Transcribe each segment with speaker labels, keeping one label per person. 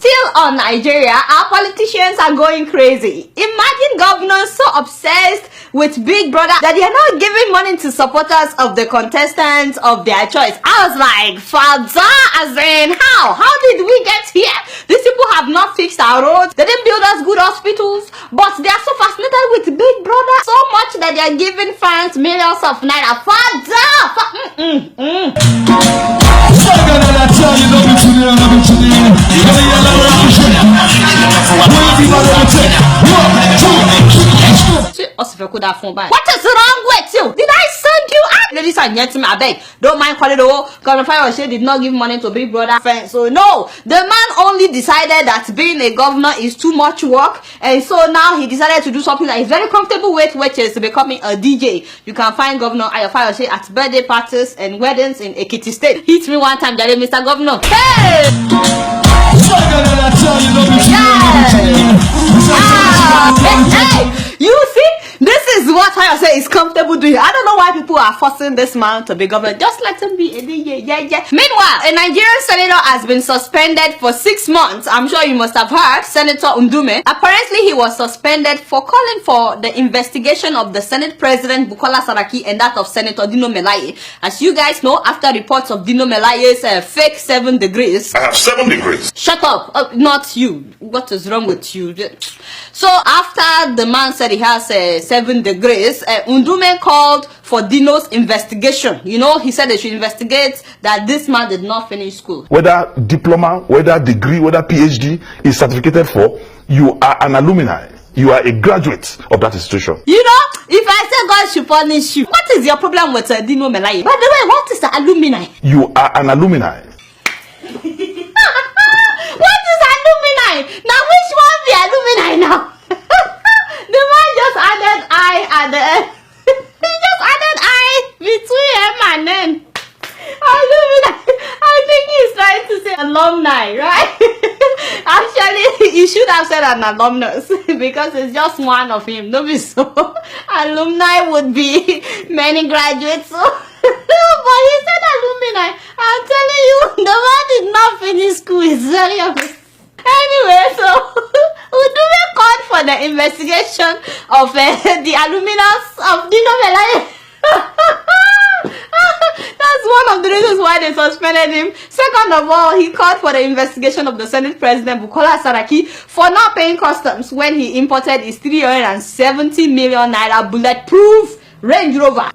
Speaker 1: Still on Nigeria, our politicians are going crazy. Imagine governors so obsessed with Big Brother that they are not giving money to supporters of the contestants of their choice. I was like, Father, as in, how? How did we get here? These people have not fixed our roads. They didn't build us good hospitals. But they are so fascinated with Big Brother so much that they are giving fans millions of naira. Father! What is wrong with you? Did I send you out? Ladies and gentlemen, I beg, don't mind calling the whole Governor Fayose did not give money to Big Brother fans. So no, the man only decided that being a governor is too much work, and so now he decided to do something that he's very comfortable with, which is becoming a DJ. You can find Governor Fayose at birthday parties and weddings in Ekiti State. Hit me one time, daddy, Mr. Governor. Hey! Hey, you see, this is what I say is comfortable doing. I don't know why people are forcing this man to be governor. Just let him be a DJ. Yeah. Meanwhile, a Nigerian senator has been suspended for 6 months. I'm sure you must have heard. Senator Ndume. Apparently, he was suspended for calling for the investigation of the Senate President Bukola Saraki and that of Senator Dino Melaye. As you guys know, after reports of Dino Melaye's fake 7 degrees.
Speaker 2: I have 7 degrees.
Speaker 1: Shut up. Not you. What is wrong with you? So after the man said he has 7 degrees, Ndume called for Dino's investigation. You know, he said they should investigate that this man did not finish school.
Speaker 2: Whether diploma, whether degree, whether PhD is certificated for, you are an alumni. You are a graduate of that institution.
Speaker 1: You know, if I say God should punish you, what is your problem with Dino Melaye? By the way, what is the alumni?
Speaker 2: You are an alumni.
Speaker 1: What is alumni? Now which one be alumni now? The man just added I at the end. He just added I between him and then alumni. I think he's trying to say alumni, right? Actually, he should have said an alumnus because it's just one of him. No be so. Alumni would be many graduates. So. But he said alumni. I'm telling you, the man did not finish school. It's very obvious. Anyway, so Ndume called for the investigation of the alumnus of Dino Melaye. That's one of the reasons why they suspended him. Second of all, he called for the investigation of the Senate President Bukola Saraki for not paying customs when he imported his 370 million naira bulletproof Range Rover.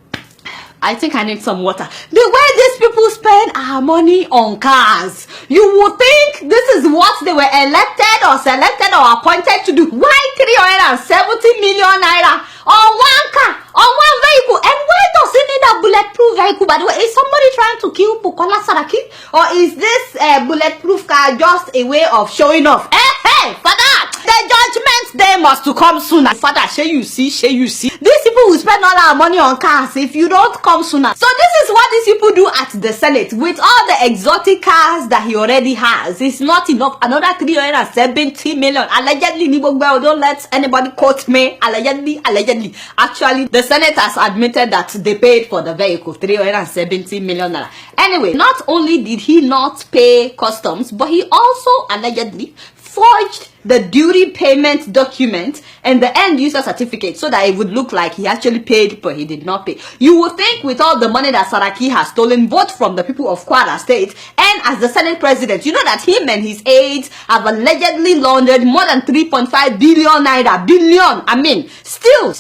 Speaker 1: I think I need some water. The way these people spend our money on cars, you would think this is what they were elected or selected or appointed to do. Why 370 million naira on one car, on one vehicle? And why does it need a bulletproof vehicle? By the way, is somebody trying to kill Bukola Saraki? Or is this bulletproof car just a way of showing off? Hey, Father, the judgment day must to come sooner. Father, shall you see? These people will spend all our money on cars if you don't come sooner. So this is what these people do at the Senate with all the exotic cars that he already has. It's not enough. Another 370 million. Allegedly, don't let anybody quote me. Allegedly. Actually, the Senate has admitted that they paid for the vehicle 370 million. Anyway, not only did he not pay customs, but he also allegedly forged the duty payment document and the end user certificate so that it would look like he actually paid, but he did not pay. You would think with all the money that Saraki has stolen, both from the people of Kwara State and as the Senate President, you know that him and his aides have allegedly laundered more than 3.5 billion naira. Billion, I mean, still,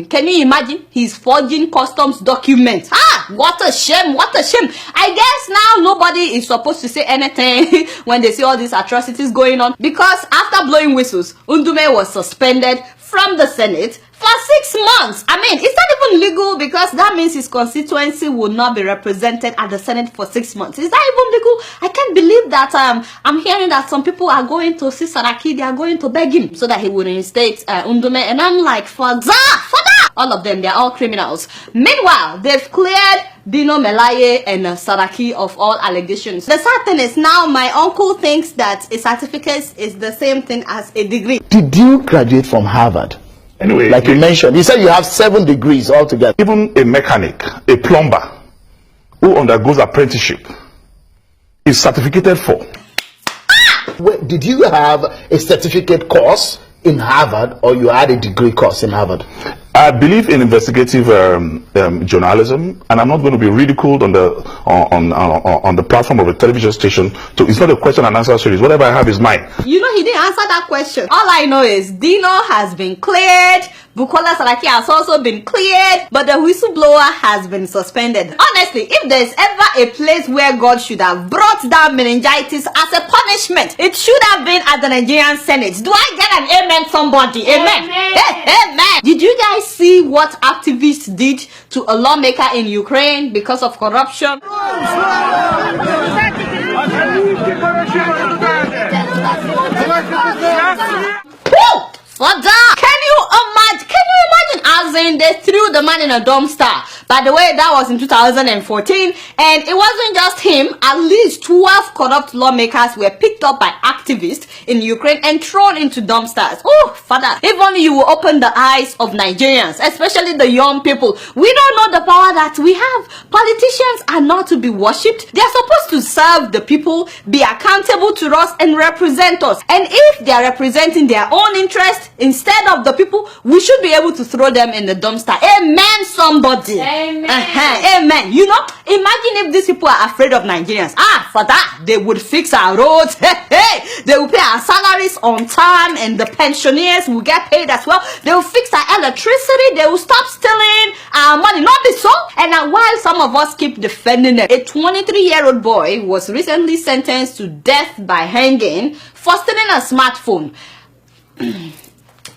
Speaker 1: can you imagine? He's forging customs documents. What a shame, what a shame. I guess now nobody is supposed to say anything when they see all these atrocities going on, because after blowing whistles, Ndume was suspended from the Senate for 6 months. I mean, it's not even legal because that means his constituency will not be represented at the Senate for 6 months. Is that even legal? I can't believe that I'm hearing that some people are going to see Saraki, they are going to beg him so that he would reinstate Ndume, and I'm like, for that! All of them, they're all criminals. Meanwhile, they've cleared Dino Melaye and Saraki of all allegations. The sad thing is now my uncle thinks that a certificate is the same thing as a degree.
Speaker 3: Did you graduate from Harvard?
Speaker 2: Anyway,
Speaker 3: like you mentioned, you said you have 7 degrees altogether.
Speaker 2: Even a mechanic, a plumber who undergoes apprenticeship is certificated for.
Speaker 3: Did you have a certificate course in Harvard, or you had a degree course in Harvard?
Speaker 2: I believe in investigative journalism, and I'm not going to be ridiculed on the platform of a television station. So it's not a question and answer series. Whatever I have is mine.
Speaker 1: You know, he didn't answer that question. All I know is Dino has been cleared, Bukola Saraki has also been cleared, but the whistleblower has been suspended. Honestly, if there's ever a place where God should have brought down meningitis as a punishment, it should have been at the Nigerian Senate. Do I get an amen, somebody? Amen. Amen. Did you guys see what activists did to a lawmaker in Ukraine because of corruption? For that, can you imagine as in they threw the man in a dumpster? By the way, that was in 2014, and it wasn't just him. At least 12 corrupt lawmakers were picked up by activists in Ukraine and thrown into dumpsters. Oh, Father, if only you will open the eyes of Nigerians, especially the young people. We don't know the power that we have. Politicians are not to be worshipped. They are supposed to serve the people, be accountable to us, and represent us. And if they are representing their own interest instead of the people, we should be able to throw them in the dumpster. Amen, somebody. Amen. Amen. You know, imagine if these people are afraid of Nigerians. For that, they would fix our roads. They will pay our salaries on time, and the pensioners will get paid as well. They will fix our electricity. They will stop stealing our money. Not be so. And now, while some of us keep defending it, a 23-year-old boy was recently sentenced to death by hanging for stealing a smartphone.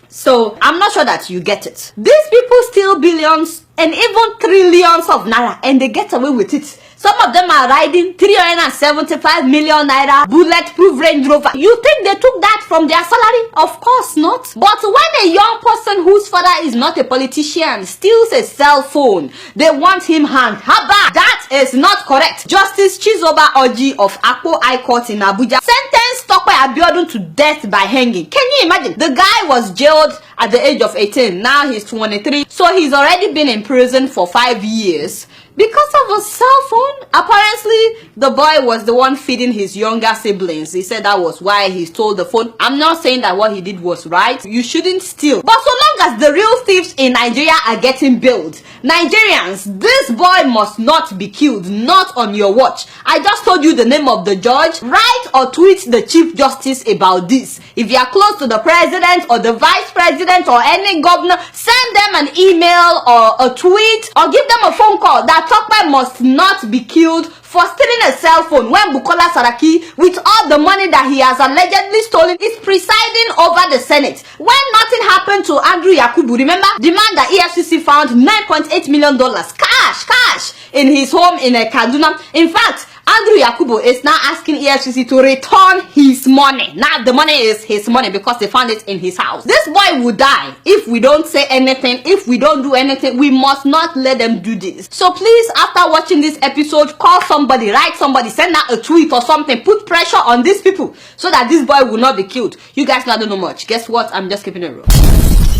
Speaker 1: So, I'm not sure that you get it. These people steal billions and even trillions of naira, and they get away with it. Some of them are riding 375 million naira bulletproof Range Rover. You think they took that from their salary? Of course not. But when a young person whose father is not a politician steals a cell phone, they want him hanged. Haba! That is not correct. Justice Chizoba Oji of Akpo High Court in Abuja sentenced Tope Abiodun to death by hanging. Can you imagine? The guy was jailed at the age of 18. Now he's 23. So he's already been in prison for 5 years. Because of a cell phone. Apparently, the boy was the one feeding his younger siblings. He said that was why he stole the phone. I'm not saying that what he did was right. You shouldn't steal. But so long as the real thieves in Nigeria are getting billed, Nigerians, this boy must not be killed. Not on your watch. I just told you the name of the judge. Write or tweet the Chief Justice about this. If you are close to the president or the vice president or any governor, send them an email or a tweet or give them a phone call that Tope must not be killed for stealing a cell phone when Bukola Saraki, with all the money that he has allegedly stolen, is presiding over the Senate. When nothing happened to Andrew Yakubu, remember? The man that EFCC found $9.8 million cash in his home in Kaduna. In fact, Andrew Yakubu is now asking EFCC to return his money. Now the money is his money because they found it in his house. This boy will die if we don't say anything, if we don't do anything. We must not let them do this. So please, after watching this episode, call somebody, write somebody, send out a tweet or something, put pressure on these people so that this boy will not be killed. You guys not know much. Guess what? I'm just keeping it real.